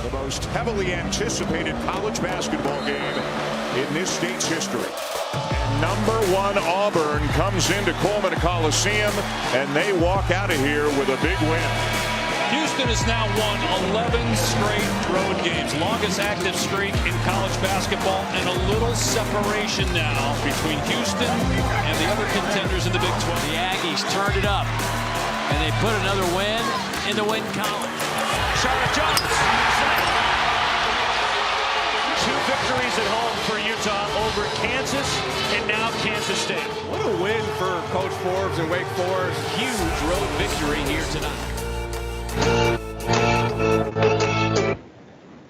the most heavily anticipated college basketball game in this state's history. And number one Auburn comes into Coleman Coliseum, and they walk out of here with a big win. Houston has now won 11 straight road games, longest active streak in college basketball, and a little separation now between Houston and the other contenders in the Big 12. The Aggies turned it up, and they put another win in the win column. Charlotte Jones. 2 victories at home for Utah over Kansas and now Kansas State. What a win for Coach Forbes and Wake Forest. Huge road victory here tonight.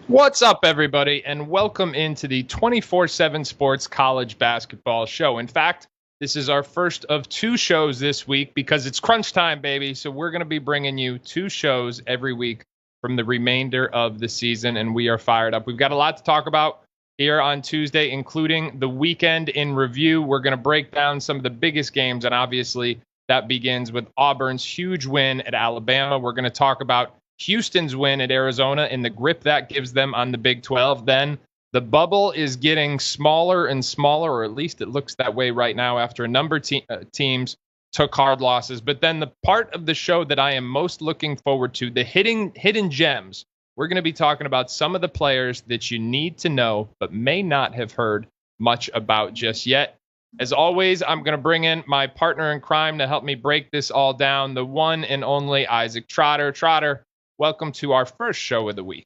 What's up, everybody, and welcome into the 24/7 Sports College Basketball Show. In fact, this is our first of 2 shows this week because it's crunch time, baby. So we're going to be bringing you 2 shows every week from the remainder of the season, and we are fired up. We've got a lot to talk about here on Tuesday, including the weekend in review. We're going to break down some of the biggest games, and obviously that begins with Auburn's huge win at Alabama. We're going to talk about Houston's win at Arizona and the grip that gives them on the Big 12. Then the bubble is getting smaller and smaller, or at least it looks that way right now after a number of teams took hard losses. But then the part of the show that I am most looking forward to, the hidden gems. We're going to be talking about some of the players that you need to know but may not have heard much about just yet. As always, I'm going to bring in my partner in crime to help me break this all down, the one and only Isaac Trotter. Trotter, welcome to our first show of the week.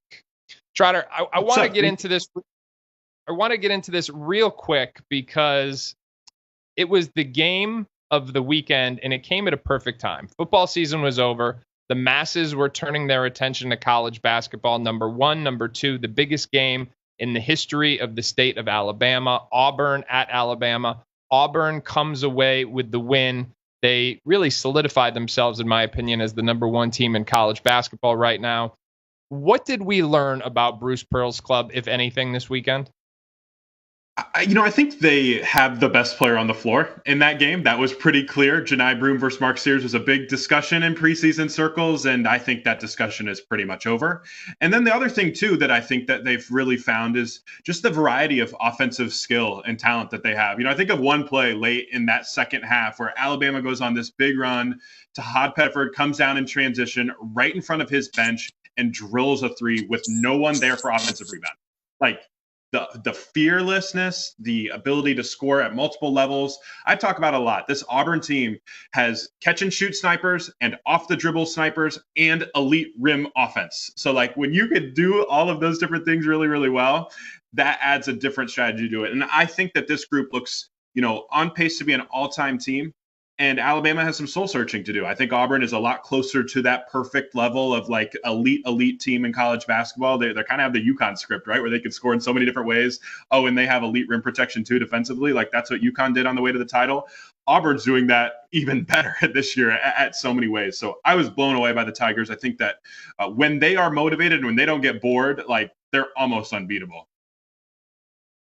Trotter, I want to get into this. I want to get into this real quick because it was the game of the weekend and it came at a perfect time. Football season was over. The masses were turning their attention to college basketball. Number 1, number 2, the biggest game in the history of the state of Alabama, Auburn at Alabama. Auburn comes away with the win. They really solidified themselves, in my opinion, as the number 1 team in college basketball right now. What did we learn about Bruce Pearl's club, if anything, this weekend? I think they have the best player on the floor in that game. That was pretty clear. Janai Broome versus Mark Sears was a big discussion in preseason circles, and I think that discussion is pretty much over. And then the other thing, too, that I think that they've really found is just the variety of offensive skill and talent that they have. I think of one play late in that second half where Alabama goes on this big run to Hod Pettiford, comes down in transition right in front of his bench and drills a 3 with no one there for offensive rebound. Like, the fearlessness, the ability to score at multiple levels. I talk about a lot. This Auburn team has catch and shoot snipers and off the dribble snipers and elite rim offense. So like when you could do all of those different things really, really well, that adds a different strategy to it. And I think that this group looks, on pace to be an all-time team. And Alabama has some soul searching to do. I think Auburn is a lot closer to that perfect level of like elite team in college basketball. They kind of have the UConn script, right? Where they can score in so many different ways. Oh, and they have elite rim protection too defensively. Like that's what UConn did on the way to the title. Auburn's doing that even better this year at so many ways. So I was blown away by the Tigers. I think that when they are motivated and when they don't get bored, like they're almost unbeatable.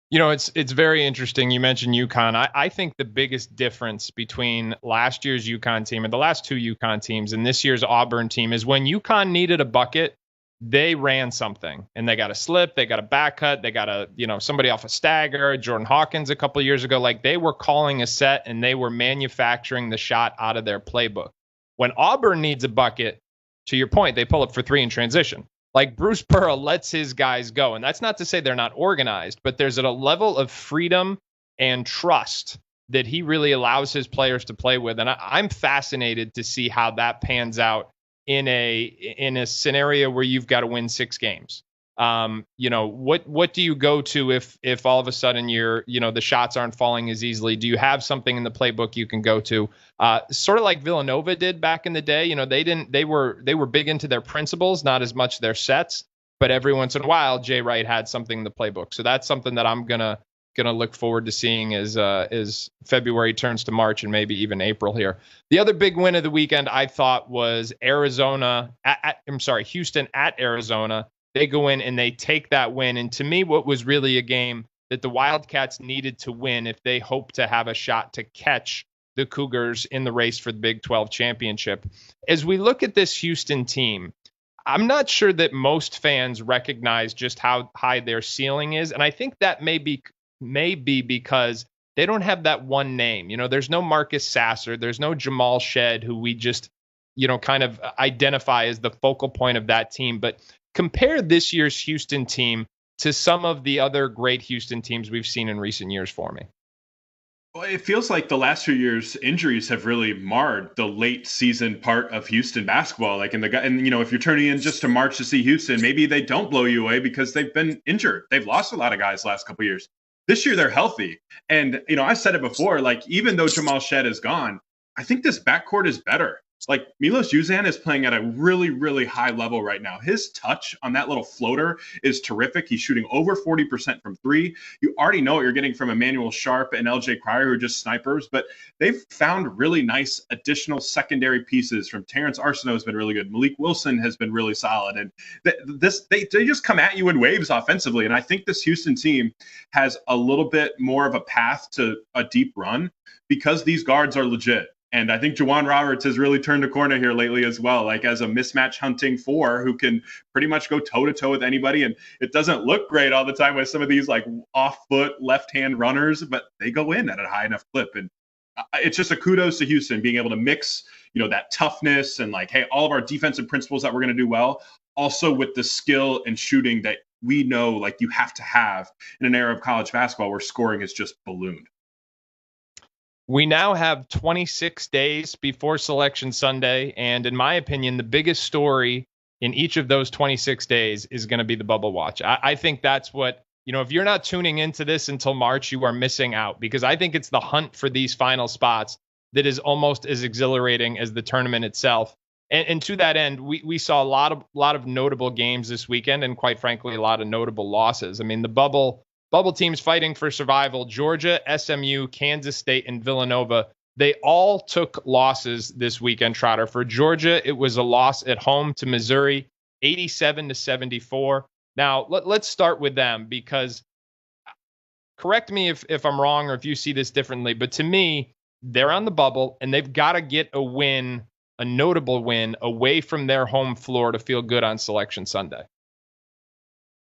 It's very interesting. You mentioned UConn. I think the biggest difference between last year's UConn team and the last 2 UConn teams and this year's Auburn team is when UConn needed a bucket, they ran something and they got a slip, they got a back cut, they got somebody off a stagger, Jordan Hawkins a couple of years ago. Like they were calling a set and they were manufacturing the shot out of their playbook. When Auburn needs a bucket, to your point, they pull up for 3 in transition. Like Bruce Pearl lets his guys go. And that's not to say they're not organized, but there's a level of freedom and trust that he really allows his players to play with. And I'm fascinated to see how that pans out in a scenario where you've got to win 6 games. What do you go to if all of a sudden the shots aren't falling as easily? Do you have something in the playbook you can go to? Sort of like Villanova did back in the day. They were big into their principles, not as much their sets, but every once in a while, Jay Wright had something in the playbook. So that's something that I'm gonna look forward to seeing as February turns to March and maybe even April here. The other big win of the weekend I thought was Houston at Arizona. They go in and they take that win. And to me, what was really a game that the Wildcats needed to win if they hope to have a shot to catch the Cougars in the race for the Big 12 championship. As we look at this Houston team, I'm not sure that most fans recognize just how high their ceiling is. And I think that may be because they don't have that one name. There's no Marcus Sasser. There's no Jamal Shed, who we just, kind of identify as the focal point of that team. But compare this year's Houston team to some of the other great Houston teams we've seen in recent years for me. Well, it feels like the last few years injuries have really marred the late season part of Houston basketball. Like if you're turning in just to March to see Houston, maybe they don't blow you away because they've been injured. They've lost a lot of guys the last couple of years. This year they're healthy. And I said it before, like even though Jamal Shed is gone, I think this backcourt is better. Like Milos Uzan is playing at a really, really high level right now. His touch on that little floater is terrific. He's shooting over 40% from three. You already know what you're getting from Emmanuel Sharp and LJ Cryer, who are just snipers, but they've found really nice additional secondary pieces from Terrence Arsenault has been really good. Malik Wilson has been really solid. And they just come at you in waves offensively. And I think this Houston team has a little bit more of a path to a deep run because these guards are legit. And I think Juwan Roberts has really turned a corner here lately as well, like as a mismatch hunting four who can pretty much go toe-to-toe with anybody. And it doesn't look great all the time with some of these like off-foot left-hand runners, but they go in at a high enough clip. And it's just a kudos to Houston being able to mix, that toughness and like, hey, all of our defensive principles that we're going to do well, also with the skill and shooting that we know like you have to have in an era of college basketball where scoring is just ballooned. We now have 26 days before Selection Sunday, and in my opinion, the biggest story in each of those 26 days is going to be the bubble watch. I think that's what, if you're not tuning into this until March, you are missing out, because I think it's the hunt for these final spots that is almost as exhilarating as the tournament itself. And to that end, we saw a lot of notable games this weekend, and quite frankly, a lot of notable losses. I mean, the bubble teams fighting for survival, Georgia, SMU, Kansas State, and Villanova, they all took losses this weekend, Trotter. For Georgia, it was a loss at home to Missouri, 87-74. Now, let's start with them, because correct me if I'm wrong or if you see this differently, but to me, they're on the bubble, and they've got to get a win, a notable win, away from their home floor to feel good on Selection Sunday.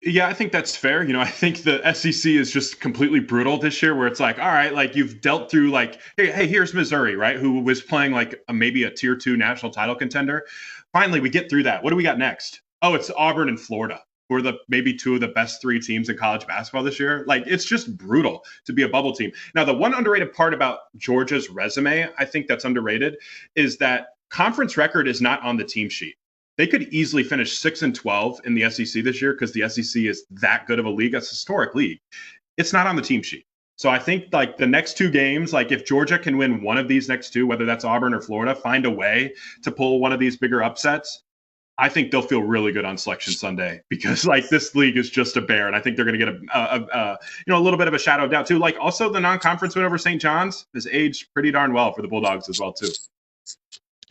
Yeah, I think that's fair. I think the SEC is just completely brutal this year, where it's like, all right, like you've dealt through like, hey, here's Missouri, right? Who was playing like maybe a tier 2 national title contender. Finally, we get through that. What do we got next? Oh, it's Auburn and Florida, who are maybe two of the best 3 teams in college basketball this year. Like, it's just brutal to be a bubble team. Now, the one underrated part about Georgia's resume, I think that's underrated, is that conference record is not on the team sheet. They could easily finish 6-12 in the SEC this year because the SEC is that good of a league. It's a historic league. It's not on the team sheet. So I think like the next 2 games, like if Georgia can win one of these next 2, whether that's Auburn or Florida, find a way to pull one of these bigger upsets, I think they'll feel really good on Selection Sunday, because like this league is just a bear. And I think they're going to get a little bit of a shadow of doubt too. Like also the non-conference win over St. John's has aged pretty darn well for the Bulldogs as well too.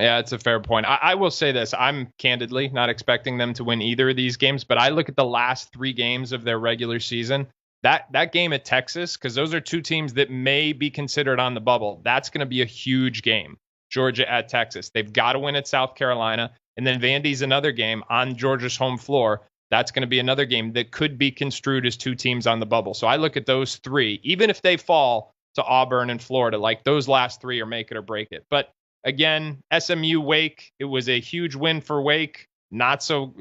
Yeah, it's a fair point. I will say this. I'm candidly not expecting them to win either of these games, but I look at the last 3 games of their regular season. That game at Texas, because those are 2 teams that may be considered on the bubble. That's going to be a huge game. Georgia at Texas. They've got to win at South Carolina. And then Vandy's another game on Georgia's home floor. That's going to be another game that could be construed as 2 teams on the bubble. So I look at those 3, even if they fall to Auburn and Florida, like those last 3 are make it or break it. But again, SMU Wake, it was a huge win for Wake. Not so,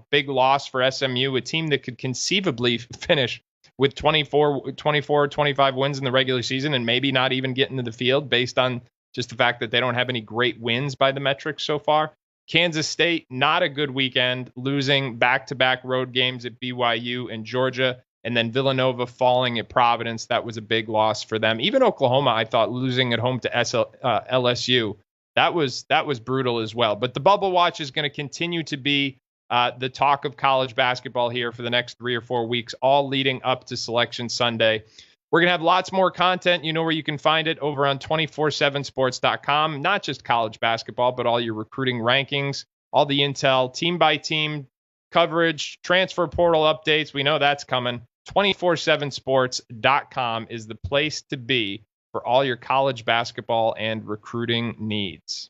big loss for SMU, a team that could conceivably finish with 24, 25 wins in the regular season and maybe not even get into the field based on just the fact that they don't have any great wins by the metrics so far. Kansas State, not a good weekend, losing back-to-back road games at BYU and Georgia, and then Villanova falling at Providence. That was a big loss for them. Even Oklahoma, I thought, losing at home to LSU. That was brutal as well. But the bubble watch is going to continue to be the talk of college basketball here for the next 3 or 4 weeks, all leading up to Selection Sunday. We're going to have lots more content. You know where you can find it, over on 247sports.com. Not just college basketball, but all your recruiting rankings, all the intel, team-by-team coverage, transfer portal updates. We know that's coming. 247sports.com is the place to be for all your college basketball and recruiting needs.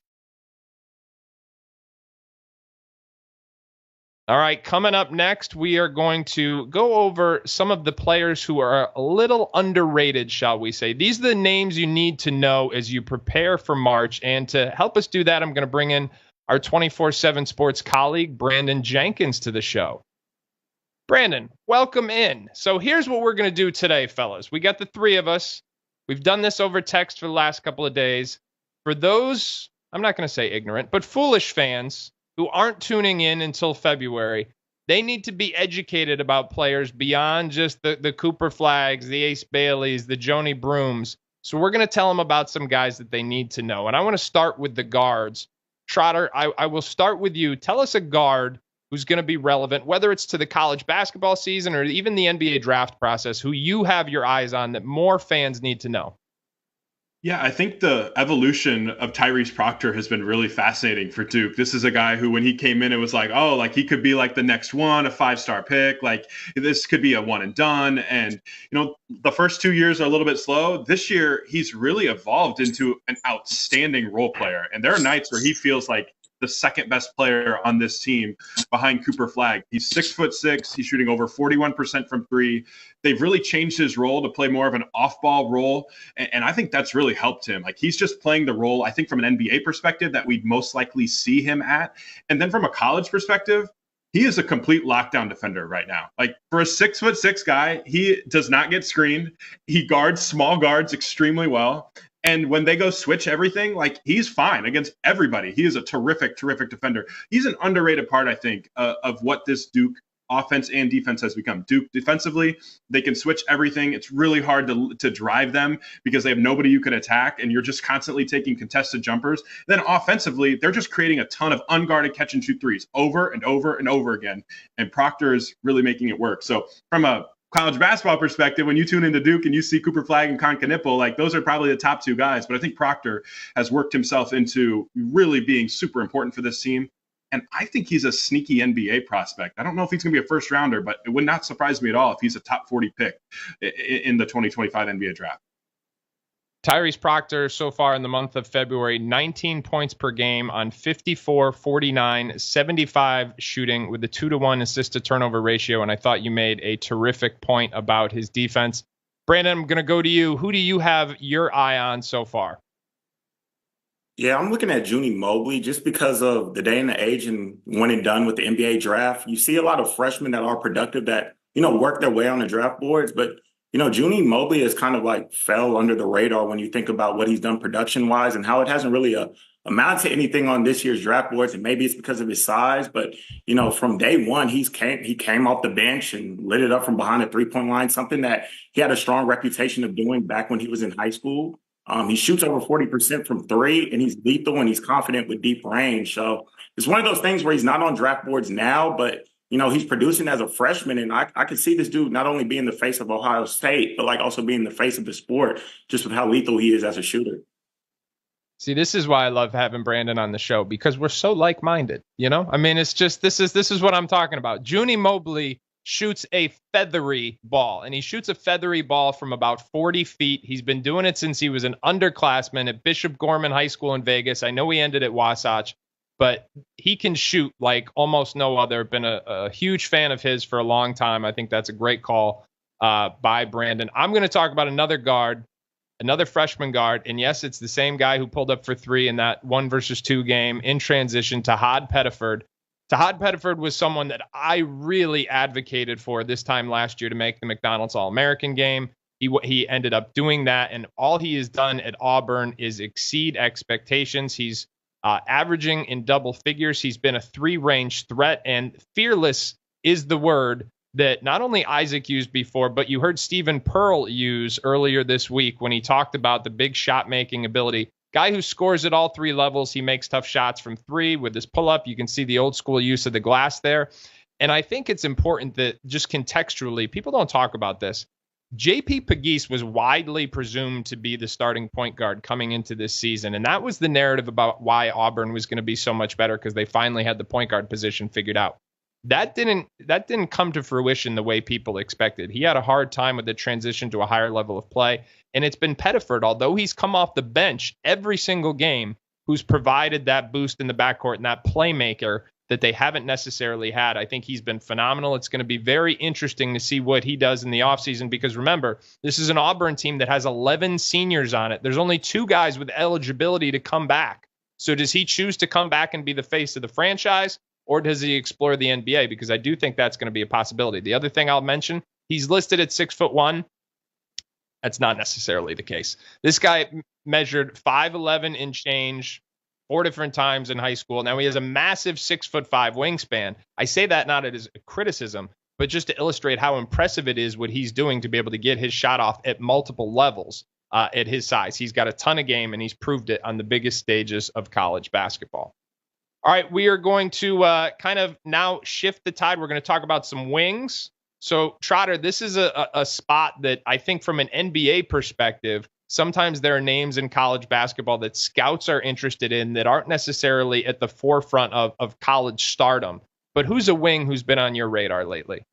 All right, coming up next, we are going to go over some of the players who are a little underrated, shall we say. These are the names you need to know as you prepare for March. And to help us do that, I'm going to bring in our 24/7 Sports colleague, Brandon Jenkins, to the show. Brandon, welcome in. So here's what we're going to do today, fellas. We got the three of us. We've done this over text for the last couple of days. For those, I'm not going to say ignorant, but foolish fans who aren't tuning in until February, they need to be educated about players beyond just the Cooper Flags, the Ace Baileys, the Joni Brooms. So we're going to tell them about some guys that they need to know. And I want to start with the guards. Trotter, I will start with you. Tell us a guard who's going to be relevant, whether it's to the college basketball season or even the NBA draft process, who you have your eyes on that more fans need to know. Yeah, I think the evolution of Tyrese Proctor has been really fascinating for Duke. This is a guy who, when he came in, it was like, oh, like he could be like the next one, a 5-star pick. Like this could be a one and done. And, the first 2 years are a little bit slow. This year, he's really evolved into an outstanding role player. And there are nights where he feels like the second best player on this team behind Cooper Flag. He's 6'6". He's shooting over 41% from three. They've really changed his role to play more of an off-ball role. And I think that's really helped him. Like he's just playing the role, I think, from an NBA perspective that we'd most likely see him at. And then from a college perspective, he is a complete lockdown defender right now. Like for a 6'6" guy, he does not get screened. He guards small guards extremely well. And when they go switch everything, like he's fine against everybody. He is a terrific, terrific defender. He's an underrated part, I think, of what this Duke offense and defense has become. Duke defensively, they can switch everything. It's really hard to drive them because they have nobody you can attack, and you're just constantly taking contested jumpers. Then offensively, they're just creating a ton of unguarded catch and shoot threes over and over and over again. And Proctor is really making it work. So from a college basketball perspective, when you tune into Duke and you see Cooper Flag and Con Knipple, like those are probably the top two guys. But I think Proctor has worked himself into really being super important for this team. And I think he's a sneaky NBA prospect. I don't know if he's going to be a first rounder, but it would not surprise me at all if he's a top 40 pick in the 2025 NBA draft. Tyrese Proctor, so far in the month of February, 19 points per game on 54, 49, 75 shooting with a 2-to-1 assist to turnover ratio. And I thought you made a terrific point about his defense. Brandon, I'm going to go to you. Who do you have your eye on so far? Yeah, I'm looking at Junie Mobley just because of the day and the age and when and done with the NBA draft. You see a lot of freshmen that are productive that, work their way on the draft boards, but Junie Mobley has kind of like fell under the radar when you think about what he's done production-wise and how it hasn't really amounted to anything on this year's draft boards. And maybe it's because of his size, but from day one, he came off the bench and lit it up from behind the three-point line, something that he had a strong reputation of doing back when he was in high school. He shoots over 40% from three, and he's lethal and he's confident with deep range. So it's one of those things where he's not on draft boards now, but he's producing as a freshman, and I could see this dude not only being the face of Ohio State, but like also being the face of the sport, just with how lethal he is as a shooter. See, this is why I love having Brandon on the show, because we're so like-minded. I mean, it's just this is what I'm talking about. Junie Mobley shoots a feathery ball, and he shoots a feathery ball from about 40 feet. He's been doing it since he was an underclassman at Bishop Gorman High School in Vegas. I know he ended at Wasatch, but he can shoot like almost no other. Been a huge fan of his for a long time. I think that's a great call by Brandon. I'm going to talk about another guard, another freshman guard. And yes, it's the same guy who pulled up for three in that 1-versus-2 game in transition, Tahad Pettiford. Tahad Pettiford was someone that I really advocated for this time last year to make the McDonald's All-American game. He ended up doing that, and all he has done at Auburn is exceed expectations. He's averaging in double figures. He's been a three-range threat, and fearless is the word that not only Isaac used before, but you heard Stephen Pearl use earlier this week when he talked about the big shot-making ability. Guy who scores at all three levels. He makes tough shots from three with his pull-up. You can see the old-school use of the glass there. And I think it's important that just contextually, people don't talk about this. JP Pegues was widely presumed to be the starting point guard coming into this season. And that was the narrative about why Auburn was going to be so much better, because they finally had the point guard position figured out. That didn't come to fruition the way people expected. He had a hard time with the transition to a higher level of play. And it's been Pettiford, although he's come off the bench every single game, who's provided that boost in the backcourt and that playmaker that they haven't necessarily had. I think he's been phenomenal. It's going to be very interesting to see what he does in the offseason because remember, this is an Auburn team that has 11 seniors on it. There's only 2 guys with eligibility to come back. So does he choose to come back and be the face of the franchise, or does he explore the NBA? Because I do think that's going to be a possibility. The other thing I'll mention, he's listed at 6'1". That's not necessarily the case. This guy measured 5'11" and change 4 different times in high school. Now he has a massive 6'5" wingspan. I say that not as a criticism, but just to illustrate how impressive it is what he's doing to be able to get his shot off at multiple levels at his size. He's got a ton of game, and he's proved it on the biggest stages of college basketball. All right, we are going to kind of now shift the tide. We're going to talk about some wings. So, Trotter, this is a spot that I think from an NBA perspective, sometimes there are names in college basketball that scouts are interested in that aren't necessarily at the forefront of college stardom. But who's a wing who's been on your radar lately?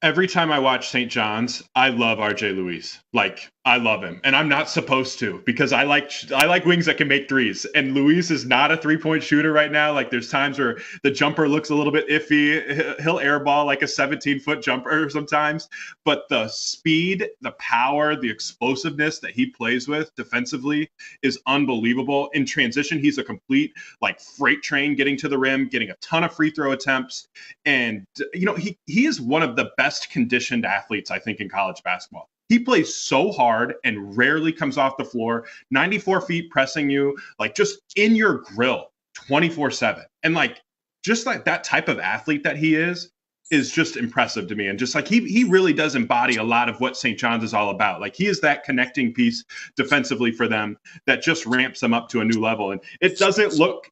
Every time I watch St. John's, I love RJ Luis. Like, I love him. And I'm not supposed to because I like wings that can make threes. And Luis is not a three-point shooter right now. Like, there's times where the jumper looks a little bit iffy. He'll airball like a 17-foot jumper sometimes. But the speed, the power, the explosiveness that he plays with defensively is unbelievable. In transition, he's a complete, like, freight train getting to the rim, getting a ton of free throw attempts. And, you know, he is one of the best conditioned athletes, I think, in college basketball. He plays so hard and rarely comes off the floor, 94 feet pressing you, like just in your grill 24/7. And like, just like that type of athlete that he is just impressive to me. And just like, he really does embody a lot of what St. John's is all about. Like, he is that connecting piece defensively for them that just ramps them up to a new level. And it doesn't look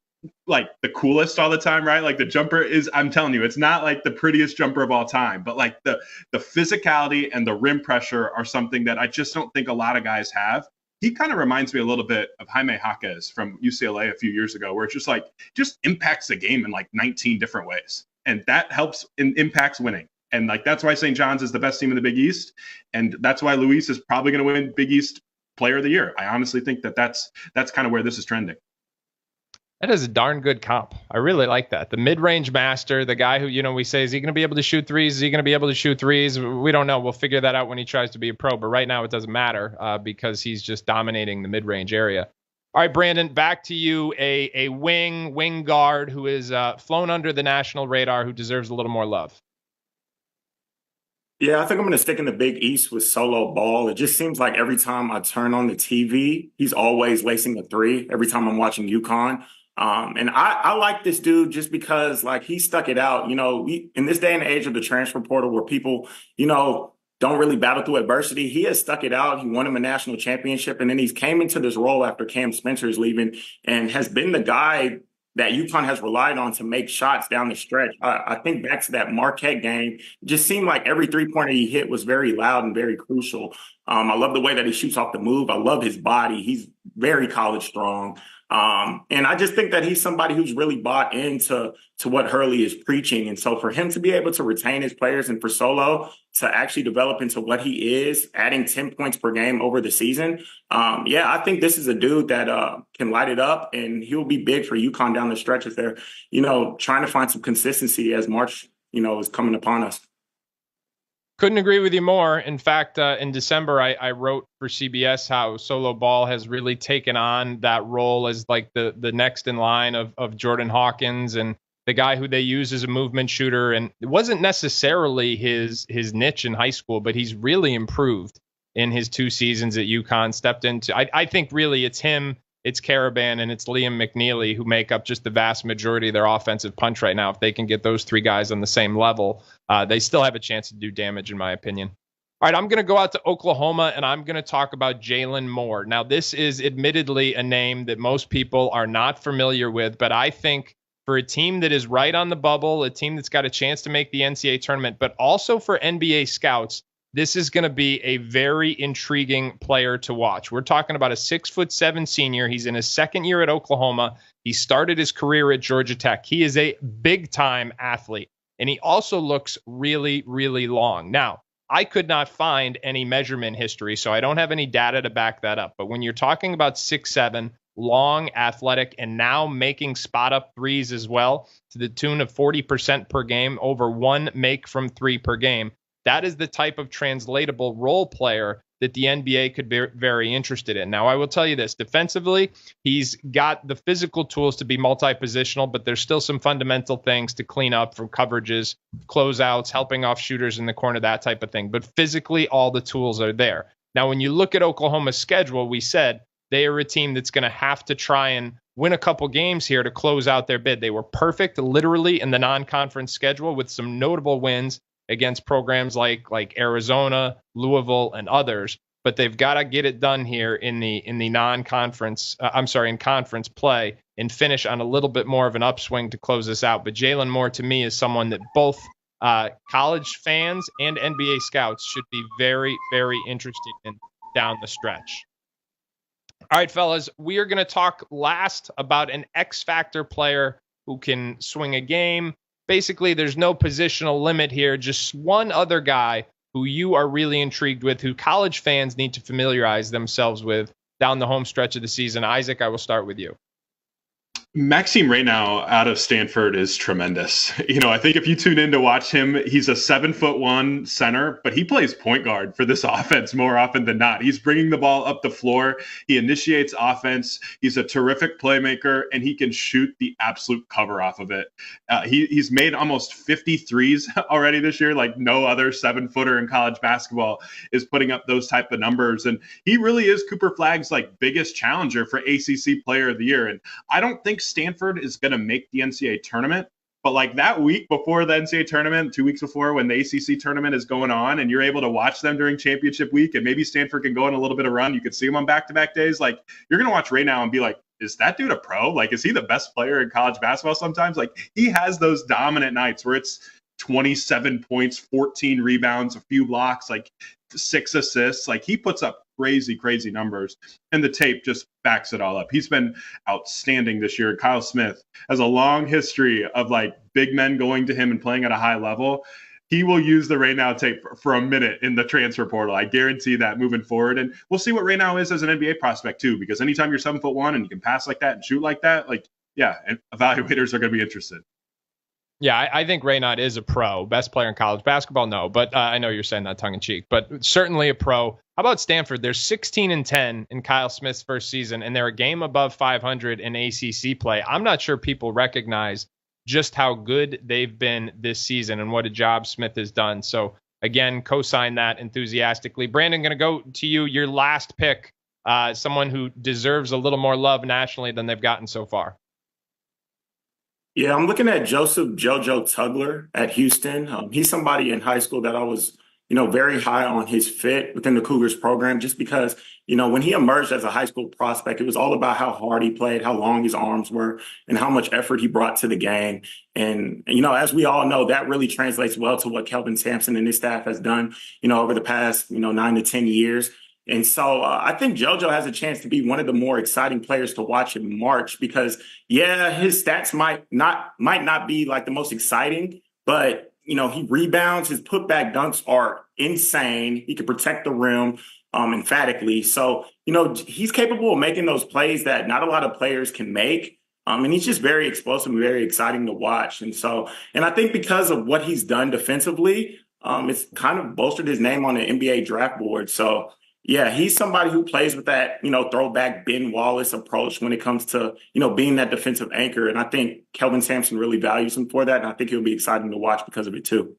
like the coolest all the time, right? Like the jumper is, I'm telling you, it's not like the prettiest jumper of all time, but like the physicality and the rim pressure are something that I just don't think a lot of guys have. He kind of reminds me a little bit of Jaime Jaquez from UCLA a few years ago, where it's just like, just impacts the game in like 19 different ways. And that helps and impacts winning. And like, that's why St. John's is the best team in the Big East. And that's why Luis is probably going to win Big East Player of the Year. I honestly think that's kind of where this is trending. That is a darn good comp. I really like that. The mid-range master, the guy who, you know, we say, is he going to be able to shoot threes? Is he going to be able to shoot threes? We don't know. We'll figure that out when he tries to be a pro. But right now it doesn't matter because he's just dominating the mid-range area. All right, Brandon, back to you. A wing guard who is flown under the national radar, who deserves a little more love. Yeah, I think I'm going to stick in the Big East with Solo Ball. It just seems like every time I turn on the TV, he's always lacing a three every time I'm watching UConn. And I like this dude just because, like, he stuck it out. You know, in this day and age of the transfer portal where people, you know, don't really battle through adversity, he has stuck it out. He won him a national championship, and then he's came into this role after Cam Spencer's leaving and has been the guy that UConn has relied on to make shots down the stretch. I think back to that Marquette game, it just seemed like every three-pointer he hit was very loud and very crucial. I love the way that he shoots off the move. I love his body. He's very college strong. And I just think that he's somebody who's really bought into what Hurley is preaching. And so for him to be able to retain his players and for Solo to actually develop into what he is, adding 10 points per game over the season, I think this is a dude that can light it up, and he'll be big for UConn down the stretch if they're, you know, trying to find some consistency as March, you know, is coming upon us. Couldn't agree with you more. In fact, in December, I wrote for CBS how Solo Ball has really taken on that role as like the next in line of Jordan Hawkins and the guy who they use as a movement shooter. And it wasn't necessarily his niche in high school, but he's really improved in his 2 seasons at UConn. Stepped into, I think really it's him, it's Caravan, and it's Liam McNeely who make up just the vast majority of their offensive punch right now. If they can get those 3 guys on the same level, they still have a chance to do damage, in my opinion. All right, I'm going to go out to Oklahoma, and I'm going to talk about Jalen Moore. Now, this is admittedly a name that most people are not familiar with, but I think for a team that is right on the bubble, a team that's got a chance to make the NCAA tournament, but also for NBA scouts, this is going to be a very intriguing player to watch. We're talking about a 6'7" senior. He's in his second year at Oklahoma. He started his career at Georgia Tech. He is a big-time athlete, and he also looks really, really long. Now, I could not find any measurement history, so I don't have any data to back that up. But when you're talking about 6'7", long, athletic, and now making spot-up threes as well to the tune of 40% per game, over 1 make from 3 per game. That is the type of translatable role player that the NBA could be very interested in. Now, I will tell you this. Defensively, he's got the physical tools to be multi-positional, but there's still some fundamental things to clean up from coverages, closeouts, helping off shooters in the corner, that type of thing. But physically, all the tools are there. Now, when you look at Oklahoma's schedule, we said they are a team that's going to have to try and win a couple games here to close out their bid. They were perfect, literally, in the non-conference schedule with some notable wins against programs like Arizona, Louisville, and others. But they've got to get it done here in the non-conference, in conference play and finish on a little bit more of an upswing to close this out. But Jalen Moore, to me, is someone that both college fans and NBA scouts should be very, very interested in down the stretch. All right, fellas, we are going to talk last about an X-factor player who can swing a game. Basically, there's no positional limit here. Just one other guy who you are really intrigued with, who college fans need to familiarize themselves with down the home stretch of the season. Isaac, I will start with you. Maxime right now out of Stanford is tremendous. I think if you tune in to watch him, he's a 7'1" center, but he plays point guard for this offense more often than not. He's bringing the ball up the floor. He initiates offense. He's a terrific playmaker, and he can shoot the absolute cover off of it. He's made almost 50 threes already this year. Like no other 7-footer in college basketball is putting up those type of numbers. And he really is Cooper Flagg's biggest challenger for ACC Player of the Year. And I don't think Stanford is going to make the NCAA tournament, but that week before the NCAA tournament, 2 weeks before when the ACC tournament is going on and you're able to watch them during championship week and maybe Stanford can go on a little bit of run, you could see them on back-to-back days. You're going to watch right now and be like, is that dude a pro? Is he the best player in college basketball sometimes? He has those dominant nights where it's 27 points, 14 rebounds, a few blocks, 6 assists. He puts up crazy numbers, and the tape just backs it all up. He's been outstanding this year. Kyle Smith has a long history of big men going to him and playing at a high level. He will use the Right Now tape for a minute in the transfer portal. I guarantee that moving forward. And we'll see what Right Now is as an NBA prospect too, because anytime you're 7'1" and you can pass like that and shoot like that, and evaluators are going to be interested. Yeah, I think Raynard is a pro. Best player in college basketball? No, but I know you're saying that tongue-in-cheek, but certainly a pro. How about Stanford? They're 16-10 in Kyle Smith's first season, and they're a game above 500 in ACC play. I'm not sure people recognize just how good they've been this season and what a job Smith has done. So, again, co-sign that enthusiastically. Brandon, going to go to you, your last pick, someone who deserves a little more love nationally than they've gotten so far. Yeah, I'm looking at Joseph JoJo Tugler at Houston. He's somebody in high school that I was, very high on his fit within the Cougars program, just because, when he emerged as a high school prospect, it was all about how hard he played, how long his arms were, and how much effort he brought to the game. And, as we all know, that really translates well to what Kelvin Sampson and his staff has done, over the past, 9 to 10 years. And so I think JoJo has a chance to be one of the more exciting players to watch in March because, his stats might not be the most exciting, but, he rebounds. His putback dunks are insane. He can protect the rim emphatically. So, he's capable of making those plays that not a lot of players can make. And he's just very explosive and very exciting to watch. And I think because of what he's done defensively, it's kind of bolstered his name on the NBA draft board. So, yeah, he's somebody who plays with that, throwback Ben Wallace approach when it comes to, being that defensive anchor. And I think Kelvin Sampson really values him for that. And I think he'll be exciting to watch because of it, too.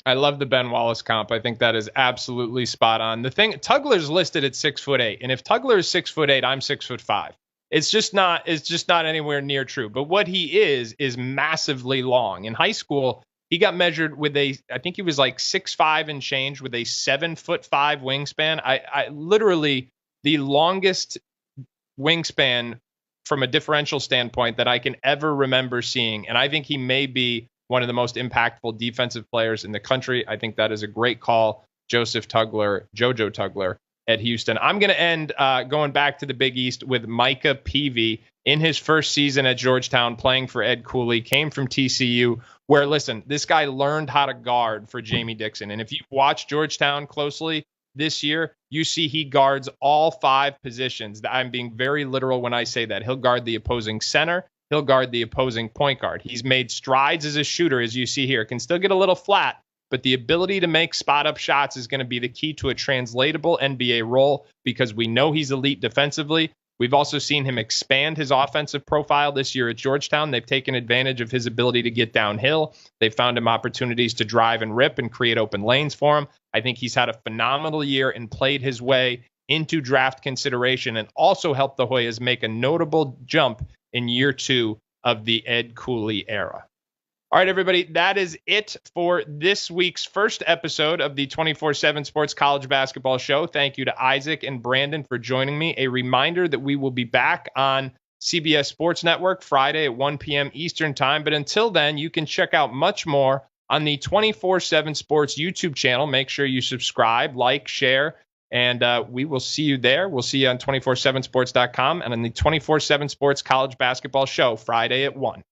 I love the Ben Wallace comp. I think that is absolutely spot on. The thing, Tugler's listed at 6'8", and if Tugler is 6'8", I'm 6'5". It's just not anywhere near true. But what he is massively long. In high school, he got measured with I think he was 6'5" and change with a 7'5" wingspan. I literally the longest wingspan from a differential standpoint that I can ever remember seeing. And I think he may be one of the most impactful defensive players in the country. I think that is a great call. JoJo Tugler at Houston. I'm going to end going back to the Big East with Micah Peavy in his first season at Georgetown playing for Ed Cooley, came from TCU, where, listen, this guy learned how to guard for Jamie Dixon. And if you watch Georgetown closely, this year, you see he guards all 5 positions. I'm being very literal when I say that. He'll guard the opposing center. He'll guard the opposing point guard. He's made strides as a shooter, as you see here. Can still get a little flat, but the ability to make spot-up shots is going to be the key to a translatable NBA role because we know he's elite defensively. We've also seen him expand his offensive profile this year at Georgetown. They've taken advantage of his ability to get downhill. They've found him opportunities to drive and rip and create open lanes for him. I think he's had a phenomenal year and played his way into draft consideration and also helped the Hoyas make a notable jump in year 2 of the Ed Cooley era. All right, everybody, that is it for this week's first episode of the 24/7 Sports College Basketball Show. Thank you to Isaac and Brandon for joining me. A reminder that we will be back on CBS Sports Network Friday at 1 p.m. Eastern Time. But until then, you can check out much more on the 24/7 Sports YouTube channel. Make sure you subscribe, like, share, and we will see you there. We'll see you on 247sports.com and on the 24/7 Sports College Basketball Show Friday at 1.